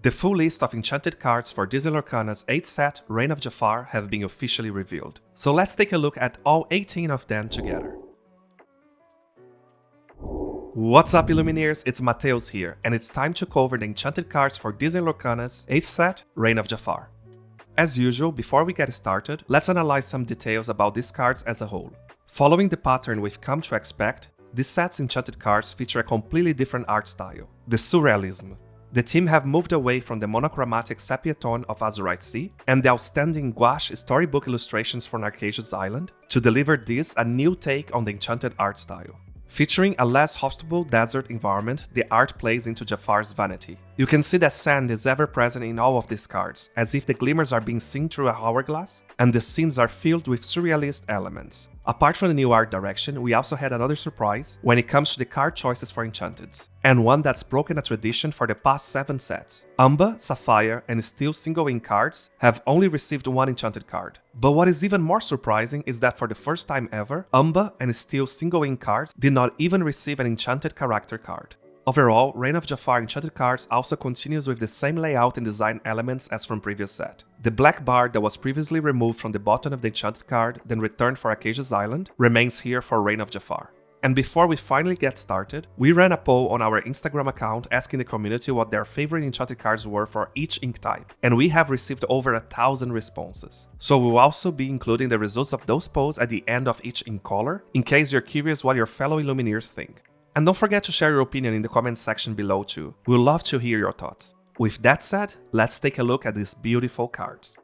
The full list of enchanted cards for Disney Lorcana's 8th set, Reign of Jafar, have been officially revealed. So let's take a look at all 18 of them together. What's up Illumineers, it's Mateus here, and it's time to cover the enchanted cards for Disney Lorcana's 8th set, Reign of Jafar. As usual, before we get started, let's analyze some details about these cards as a whole. Following the pattern we've come to expect, this set's enchanted cards feature a completely different art style, the surrealism. The team have moved away from the monochromatic sepia tone of Azurite Sea and the outstanding gouache storybook illustrations from Arcasia's Island to deliver this a new take on the enchanted art style. Featuring a less hospitable desert environment, the art plays into Jafar's vanity. You can see that sand is ever present in all of these cards, as if the glimmers are being seen through a hourglass, and the scenes are filled with surrealist elements. Apart from the new art direction, we also had another surprise when it comes to the card choices for Enchanteds, and one that's broken a tradition for the past 7 sets. Umber, Sapphire, and Steel single ink cards have only received one enchanted card. But what is even more surprising is that for the first time ever, Umber and Steel single ink cards did not even receive an enchanted character card. Overall, Reign of Jafar enchanted cards also continues with the same layout and design elements as from previous set. The black bar that was previously removed from the bottom of the enchanted card, then returned for Arcasia's Island, remains here for Reign of Jafar. And before we finally get started, we ran a poll on our Instagram account asking the community what their favorite enchanted cards were for each ink type, and we have received over 1,000 responses. So we'll also be including the results of those polls at the end of each ink color, in case you're curious what your fellow Illumineers think. And don't forget to share your opinion in the comments section below too. We'd love to hear your thoughts. With that said, let's take a look at these beautiful cards.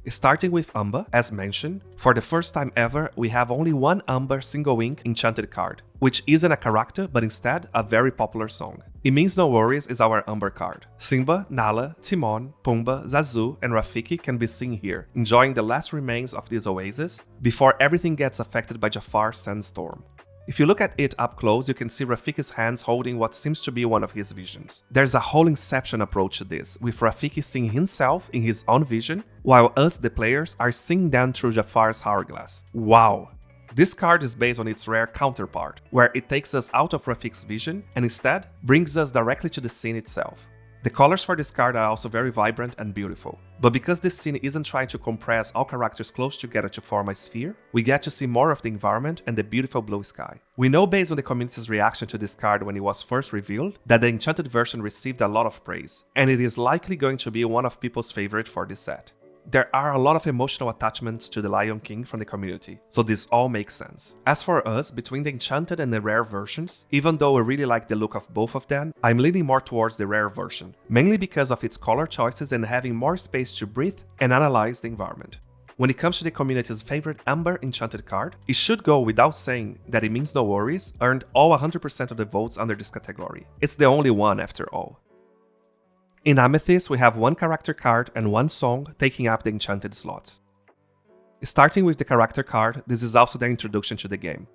Starting with Umber, as mentioned, for the first time ever, we have only one Umber single ink enchanted card, which isn't a character but instead a very popular song. It Means No Worries is our Umber card. Simba, Nala, Timon, Pumbaa, Zazu, and Rafiki can be seen here, enjoying the last remains of this oasis before everything gets affected by Jafar's sandstorm. If you look at it up close, you can see Rafiki's hands holding what seems to be one of his visions. There's a whole Inception approach to this, with Rafiki seeing himself in his own vision, while us, the players, are seeing them through Jafar's hourglass. Wow! This card is based on its rare counterpart, where it takes us out of Rafiki's vision and instead brings us directly to the scene itself. The colors for this card are also very vibrant and beautiful, but because this scene isn't trying to compress all characters close together to form a sphere, we get to see more of the environment and the beautiful blue sky. We know based on the community's reaction to this card when it was first revealed, that the enchanted version received a lot of praise, and it is likely going to be one of people's favorite for this set. There are a lot of emotional attachments to the Lion King from the community, so this all makes sense. As for us, between the enchanted and the rare versions, even though I really like the look of both of them, I'm leaning more towards the rare version, mainly because of its color choices and having more space to breathe and analyze the environment. When it comes to the community's favorite Umber enchanted card, it should go without saying that It Means No Worries earned all 100% of the votes under this category. It's the only one after all. In Amethyst, we have one character card and one song taking up the enchanted slots. Starting with the character card, this is also their introduction to the game.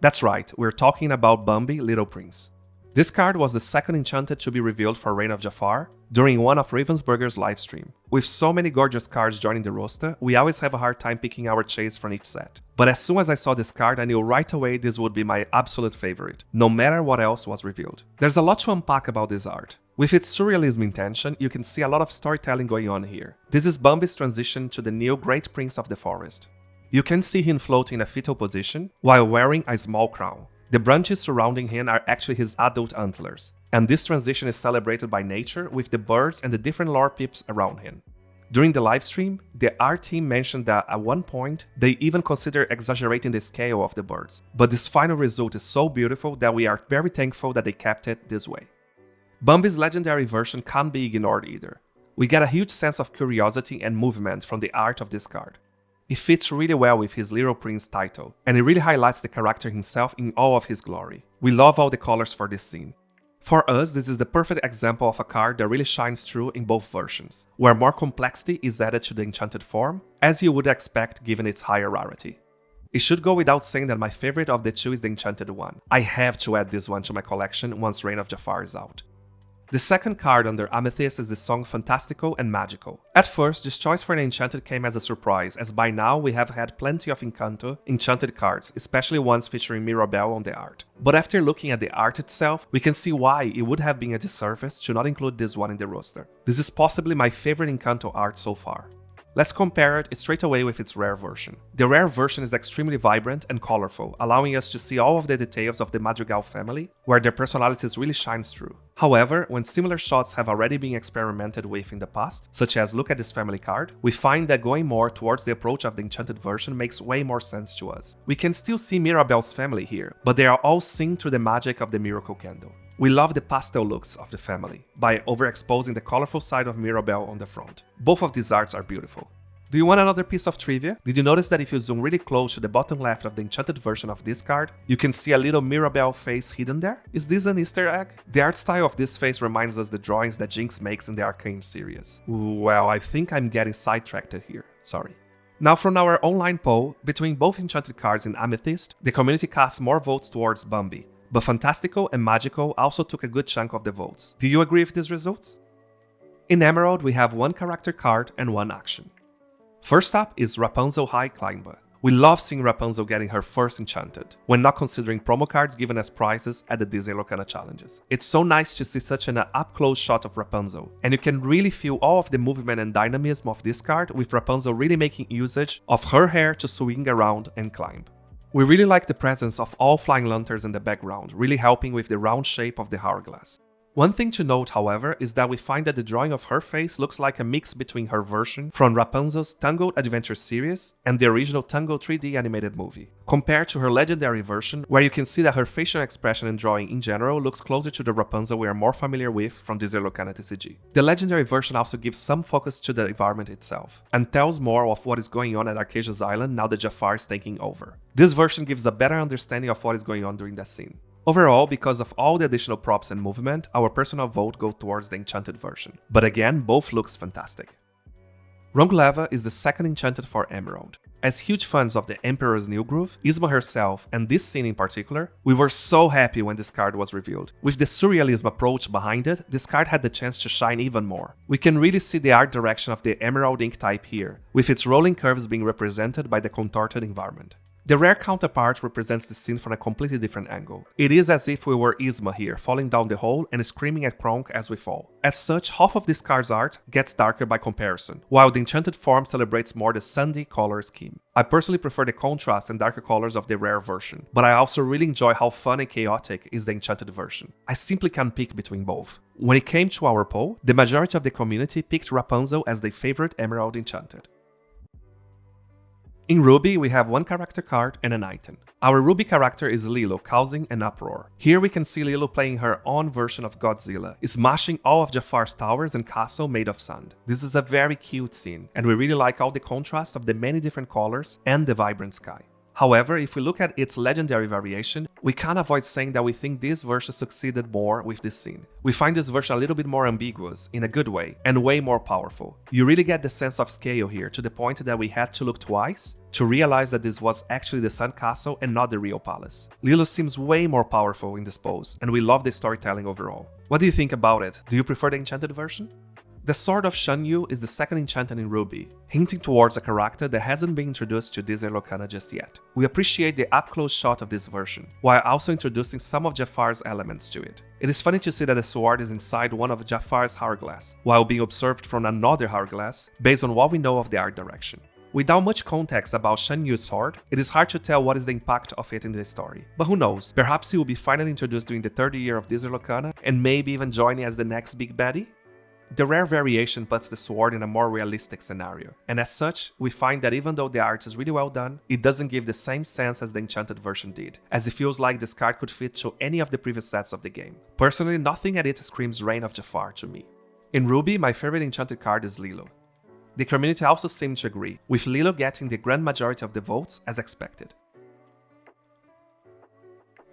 That's right, we're talking about Bambi, Little Prince. This card was the second enchanted to be revealed for Reign of Jafar during one of Ravensburger's livestream. With so many gorgeous cards joining the roster, we always have a hard time picking our chase from each set. But as soon as I saw this card, I knew right away this would be my absolute favorite, no matter what else was revealed. There's a lot to unpack about this art. With its surrealism intention, you can see a lot of storytelling going on here. This is Bambi's transition to the new Great Prince of the Forest. You can see him floating in a fetal position while wearing a small crown. The branches surrounding him are actually his adult antlers, and this transition is celebrated by nature with the birds and the different lore pips around him. During the livestream, the art team mentioned that at one point, they even considered exaggerating the scale of the birds, but this final result is so beautiful that we are very thankful that they kept it this way. Bambi's legendary version can't be ignored either. We get a huge sense of curiosity and movement from the art of this card. It fits really well with his Little Prince title, and it really highlights the character himself in all of his glory. We love all the colors for this scene. For us, this is the perfect example of a card that really shines through in both versions, where more complexity is added to the enchanted form, as you would expect given its higher rarity. It should go without saying that my favorite of the two is the enchanted one. I have to add this one to my collection once Reign of Jafar is out. The second card under Amethyst is the song Fantastico and Magico. At first, this choice for an Enchanted came as a surprise, as by now we have had plenty of Enchanted cards, especially ones featuring Mirabelle on the art. But after looking at the art itself, we can see why it would have been a disservice to not include this one in the roster. This is possibly my favorite Encanto art so far. Let's compare it straight away with its rare version. The rare version is extremely vibrant and colorful, allowing us to see all of the details of the Madrigal family, where their personalities really shines through. However, when similar shots have already been experimented with in the past, such as look at this family card, we find that going more towards the approach of the Enchanted version makes way more sense to us. We can still see Mirabelle's family here, but they are all seen through the magic of the Miracle Candle. We love the pastel looks of the family, by overexposing the colorful side of Mirabelle on the front. Both of these arts are beautiful. Do you want another piece of trivia? Did you notice that if you zoom really close to the bottom left of the Enchanted version of this card, you can see a little Mirabelle face hidden there? Is this an Easter egg? The art style of this face reminds us the drawings that Jinx makes in the Arcane series. Well, I think I'm getting sidetracked here, sorry. Now from our online poll, between both Enchanted cards in Amethyst, the community cast more votes towards Bambi, but Fantastico and Magico also took a good chunk of the votes. Do you agree with these results? In Emerald, we have one character card and one action. First up is Rapunzel High Climber. We love seeing Rapunzel getting her first Enchanted, when not considering promo cards given as prizes at the Disney Lorcana challenges. It's so nice to see such an up-close shot of Rapunzel, and you can really feel all of the movement and dynamism of this card, with Rapunzel really making usage of her hair to swing around and climb. We really like the presence of all flying lanterns in the background, really helping with the round shape of the hourglass. One thing to note, however, is that we find that the drawing of her face looks like a mix between her version from Rapunzel's Tangled Adventure series and the original Tangled 3D animated movie, compared to her legendary version, where you can see that her facial expression and drawing in general looks closer to the Rapunzel we are more familiar with from Disney Lorcana TCG. The legendary version also gives some focus to the environment itself, and tells more of what is going on at Arcasia's Island now that Jafar is taking over. This version gives a better understanding of what is going on during that scene. Overall, because of all the additional props and movement, our personal vote goes towards the Enchanted version. But again, both looks fantastic. Rongleva is the second Enchanted for Emerald. As huge fans of the Emperor's New Groove, Yzma herself, and this scene in particular, we were so happy when this card was revealed. With the surrealism approach behind it, this card had the chance to shine even more. We can really see the art direction of the Emerald ink type here, with its rolling curves being represented by the contorted environment. The rare counterpart represents the scene from a completely different angle. It is as if we were Yzma here, falling down the hole and screaming at Kronk as we fall. As such, half of this card's art gets darker by comparison, while the Enchanted form celebrates more the sandy color scheme. I personally prefer the contrast and darker colors of the rare version, but I also really enjoy how fun and chaotic is the Enchanted version. I simply can't pick between both. When it came to our poll, the majority of the community picked Rapunzel as their favorite Emerald Enchanted. In Ruby, we have one character card and an item. Our Ruby character is Lilo, causing an uproar. Here we can see Lilo playing her own version of Godzilla, smashing all of Jafar's towers and castle made of sand. This is a very cute scene, and we really like all the contrast of the many different colors and the vibrant sky. However, if we look at its legendary variation, we can't avoid saying that we think this version succeeded more with this scene. We find this version a little bit more ambiguous, in a good way, and way more powerful. You really get the sense of scale here, to the point that we had to look twice to realize that this was actually the Sand Castle and not the real palace. Lilo seems way more powerful in this pose, and we love the storytelling overall. What do you think about it? Do you prefer the Enchanted version? The Sword of Shanyu is the second Enchanted in Ruby, hinting towards a character that hasn't been introduced to Disney Lorcana just yet. We appreciate the up-close shot of this version, while also introducing some of Jafar's elements to it. It is funny to see that the sword is inside one of Jafar's hourglass, while being observed from another hourglass, based on what we know of the art direction. Without much context about Shanyu's sword, it is hard to tell what is the impact of it in the story. But who knows, perhaps he will be finally introduced during the 30th year of Disney Lorcana, and maybe even joining as the next big baddie? The rare variation puts the sword in a more realistic scenario, and as such, we find that even though the art is really well done, it doesn't give the same sense as the Enchanted version did, as it feels like this card could fit to any of the previous sets of the game. Personally, nothing at it screams Reign of Jafar to me. In Ruby, my favorite Enchanted card is Lilo. The community also seemed to agree, with Lilo getting the grand majority of the votes as expected.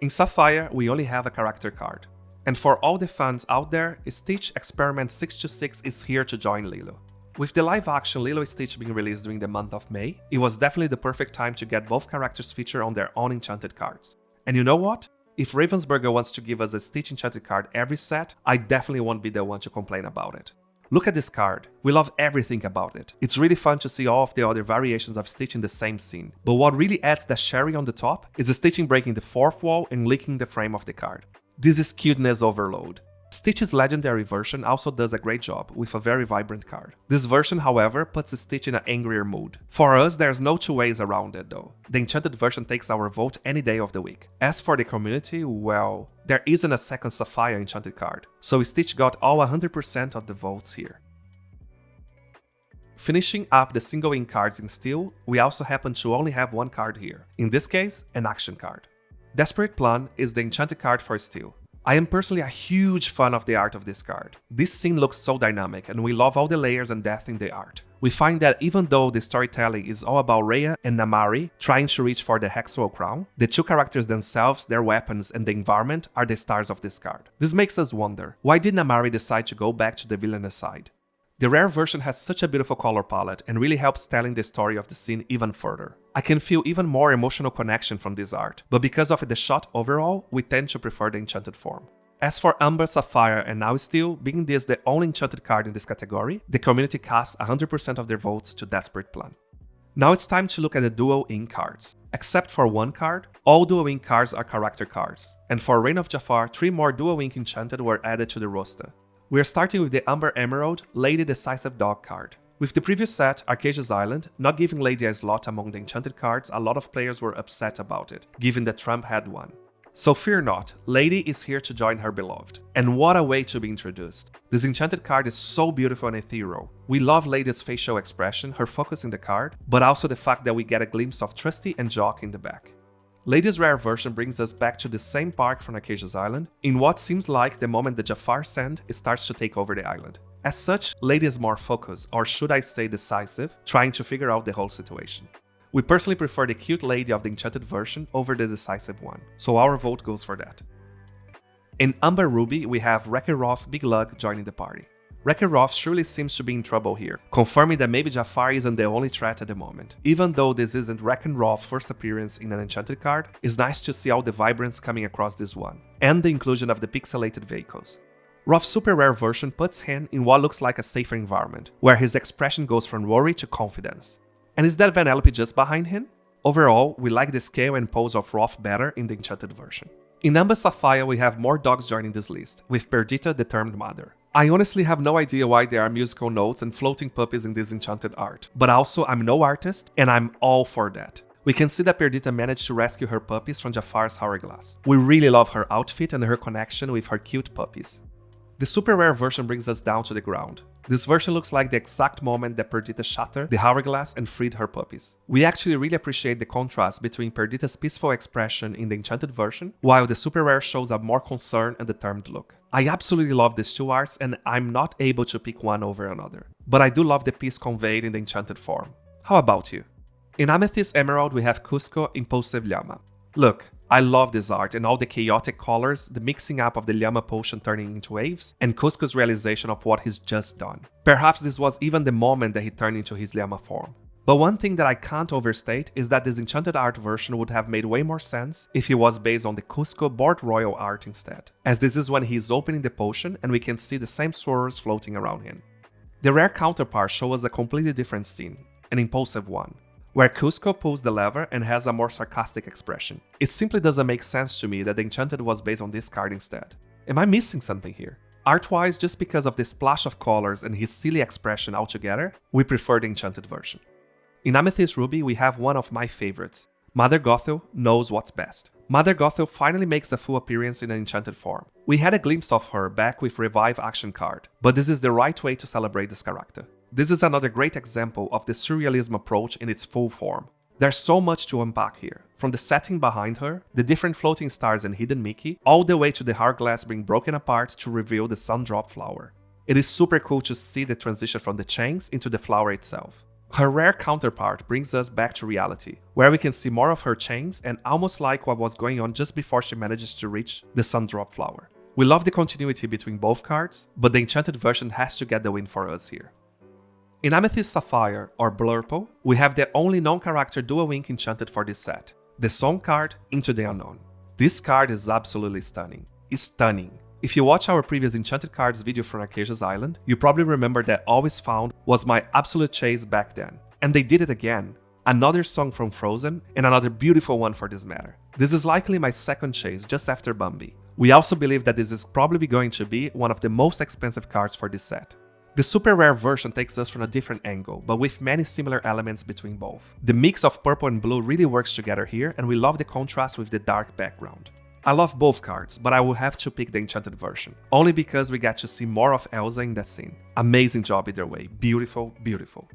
In Sapphire, we only have a character card. And for all the fans out there, Stitch Experiment 626 is here to join Lilo. With the live-action Lilo and Stitch being released during the month of May, it was definitely the perfect time to get both characters featured on their own Enchanted cards. And you know what? If Ravensburger wants to give us a Stitch Enchanted card every set, I definitely won't be the one to complain about it. Look at this card. We love everything about it. It's really fun to see all of the other variations of Stitch in the same scene. But what really adds the cherry on the top is the stitching breaking the fourth wall and leaking the frame of the card. This is cuteness overload. Stitch's legendary version also does a great job with a very vibrant card. This version, however, puts Stitch in an angrier mood. For us, there's no two ways around it though. The Enchanted version takes our vote any day of the week. As for the community, well, there isn't a second Sapphire Enchanted card, so Stitch got all 100% of the votes here. Finishing up the single ink cards in steel, we also happen to only have one card here. In this case, an action card. Desperate Plan is the Enchanted card for steel. I am personally a huge fan of the art of this card. This scene looks so dynamic and we love all the layers and depth in the art. We find that even though the storytelling is all about Rhea and Namari trying to reach for the Hexwell crown, the two characters themselves, their weapons, and the environment are the stars of this card. This makes us wonder, why did Namari decide to go back to the villainous side? The rare version has such a beautiful color palette and really helps telling the story of the scene even further. I can feel even more emotional connection from this art, but because of the shot overall, we tend to prefer the Enchanted form. As for Amber, Sapphire, and now Steel, being this the only Enchanted card in this category, the community casts 100% of their votes to Desperate Plan. Now it's time to look at the dual ink cards. Except for one card, all dual ink cards are character cards, and for Reign of Jafar, 3 more dual ink Enchanted were added to the roster. We are starting with the Amber Emerald Lady Decisive Dog card. With the previous set, Arcasia's Island, not giving Lady a slot among the Enchanted cards, a lot of players were upset about it, given that Trump had one. So fear not, Lady is here to join her beloved. And what a way to be introduced. This Enchanted card is so beautiful and ethereal. We love Lady's facial expression, her focus in the card, but also the fact that we get a glimpse of Trusty and Jock in the back. Lady's rare version brings us back to the same park from Arcasia's Island, in what seems like the moment the Jafar Sand starts to take over the island. As such, Lady is more focused, or should I say decisive, trying to figure out the whole situation. We personally prefer the cute Lady of the Enchanted version over the decisive one, so our vote goes for that. In Amber Ruby, we have Wreck-It Ralph Big Lug joining the party. Wreck-It Ralph surely seems to be in trouble here, confirming that maybe Jafar isn't the only threat at the moment. Even though this isn't Wreck-It Ralph's first appearance in an Enchanted card, it's nice to see all the vibrance coming across this one, and the inclusion of the pixelated vehicles. Ralph's super rare version puts him in what looks like a safer environment, where his expression goes from worry to confidence. And is that Vanellope just behind him? Overall, we like the scale and pose of Ralph better in the Enchanted version. In Amber Sapphire, we have more dogs joining this list, with Perdita the Termed Mother. I honestly have no idea why there are musical notes and floating puppies in this Enchanted art, but also I'm no artist, and I'm all for that. We can see that Perdita managed to rescue her puppies from Jafar's hourglass. We really love her outfit and her connection with her cute puppies. The super rare version brings us down to the ground. This version looks like the exact moment that Perdita shattered the hourglass and freed her puppies. We actually really appreciate the contrast between Perdita's peaceful expression in the Enchanted version, while the super rare shows a more concerned and determined look. I absolutely love these two arts and I'm not able to pick one over another, but I do love the peace conveyed in the Enchanted form. How about you? In Amethyst Emerald we have Cusco Impulsive Llama. Look, I love this art and all the chaotic colors, the mixing up of the Llama potion turning into waves, and Cusco's realization of what he's just done. Perhaps this was even the moment that he turned into his Llama form. But one thing that I can't overstate is that this Enchanted art version would have made way more sense if it was based on the Cusco Board Royal art instead, as this is when he's opening the potion and we can see the same swirls floating around him. The rare counterpart shows us a completely different scene, an impulsive one, where Cusco pulls the lever and has a more sarcastic expression. It simply doesn't make sense to me that the Enchanted was based on this card instead. Am I missing something here? Art-wise, just because of the splash of colors and his silly expression altogether, we prefer the Enchanted version. In Amethyst Ruby, we have one of my favorites. Mother Gothel knows what's best. Mother Gothel finally makes a full appearance in an Enchanted form. We had a glimpse of her back with Revive action card, but this is the right way to celebrate this character. This is another great example of the surrealism approach in its full form. There's so much to unpack here, from the setting behind her, the different floating stars and hidden Mickey, all the way to the hourglass being broken apart to reveal the Sundrop flower. It is super cool to see the transition from the chains into the flower itself. Her rare counterpart brings us back to reality, where we can see more of her chains and almost like what was going on just before she manages to reach the Sundrop flower. We love the continuity between both cards, but the Enchanted version has to get the win for us here. In Amethyst Sapphire, or Blurple, we have the only non-character dual ink Enchanted for this set, the Song card, Into the Unknown. This card is absolutely stunning. It's stunning. If you watch our previous Enchanted Cards video from Acacia's Island, you probably remember that Always Found was my absolute chase back then. And they did it again. Another song from Frozen, and another beautiful one for this matter. This is likely my second chase, just after Bambi. We also believe that this is probably going to be one of the most expensive cards for this set. The super rare version takes us from a different angle, but with many similar elements between both. The mix of purple and blue really works together here, and we love the contrast with the dark background. I love both cards, but I will have to pick the Enchanted version, only because we get to see more of Elsa in that scene. Amazing job either way, beautiful, beautiful.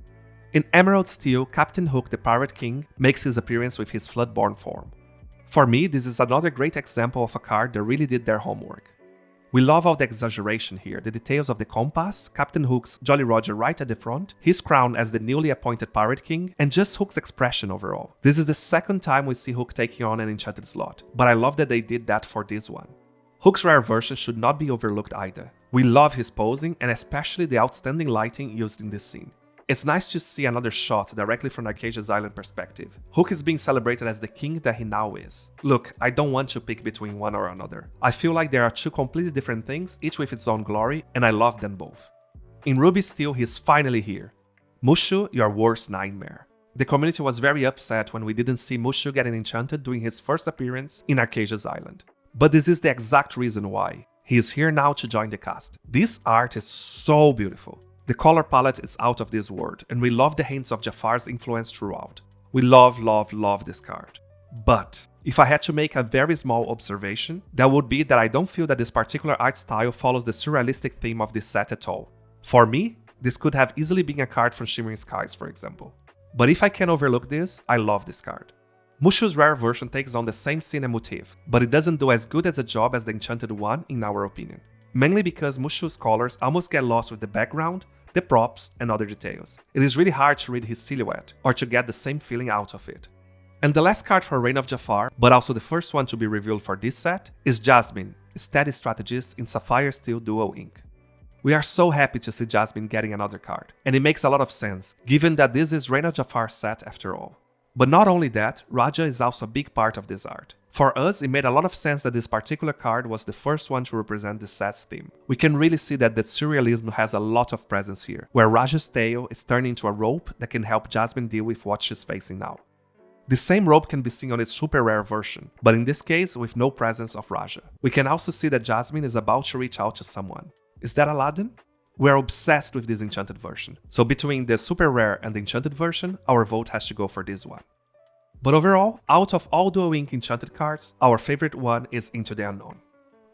In Emerald Steel, Captain Hook the Pirate King makes his appearance with his Floodborn form. For me, this is another great example of a card that really did their homework. We love all the exaggeration here, the details of the compass, Captain Hook's Jolly Roger right at the front, his crown as the newly appointed Pirate King, and just Hook's expression overall. This is the second time we see Hook taking on an enchanted slot, but I love that they did that for this one. Hook's rare version should not be overlooked either. We love his posing and especially the outstanding lighting used in this scene. It's nice to see another shot directly from Acacia's Island perspective. Hook is being celebrated as the king that he now is. Look, I don't want to pick between one or another. I feel like there are two completely different things, each with its own glory, and I love them both. In Ruby Steel, he's finally here. Mushu, your worst nightmare. The community was very upset when we didn't see Mushu getting enchanted during his first appearance in Acacia's Island. But this is the exact reason why. He is here now to join the cast. This art is so beautiful. The color palette is out of this world, and we love the hints of Jafar's influence throughout. We love, love, love this card. But if I had to make a very small observation, that would be that I don't feel that this particular art style follows the surrealistic theme of this set at all. For me, this could have easily been a card from Shimmering Skies, for example. But if I can overlook this, I love this card. Mushu's rare version takes on the same scene and motif, but it doesn't do as good as a job as the Enchanted one in our opinion. Mainly because Mushu's colors almost get lost with the background, the props, and other details. It is really hard to read his silhouette, or to get the same feeling out of it. And the last card for Reign of Jafar, but also the first one to be revealed for this set, is Jasmine, Steady Strategist in Sapphire Steel Dual Ink. We are so happy to see Jasmine getting another card, and it makes a lot of sense, given that this is Reign of Jafar's set after all. But not only that, Raja is also a big part of this art. For us, it made a lot of sense that this particular card was the first one to represent the set's theme. We can really see that the surrealism has a lot of presence here, where Raja's tail is turned into a rope that can help Jasmine deal with what she's facing now. The same rope can be seen on its super rare version, but in this case with no presence of Raja. We can also see that Jasmine is about to reach out to someone. Is that Aladdin? We're obsessed with this enchanted version, so between the super rare and the enchanted version, our vote has to go for this one. But overall, out of all Dual Ink Enchanted cards, our favorite one is Into the Unknown.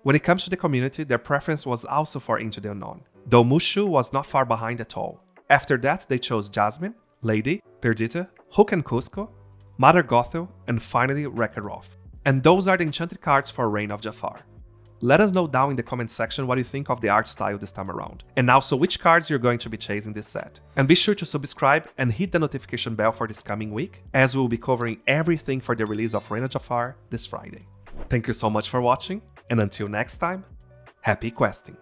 When it comes to the community, their preference was also for Into the Unknown, though Mushu was not far behind at all. After that, they chose Jasmine, Lady, Perdita, Hook and Cusco, Mother Gothel, and finally Wreck-It-Ralph. And those are the enchanted cards for Reign of Jafar. Let us know down in the comment section what you think of the art style this time around, and also which cards you're going to be chasing this set. And be sure to subscribe and hit the notification bell for this coming week, as we'll be covering everything for the release of Reign of Jafar this Friday. Thank you so much for watching, and until next time, happy questing!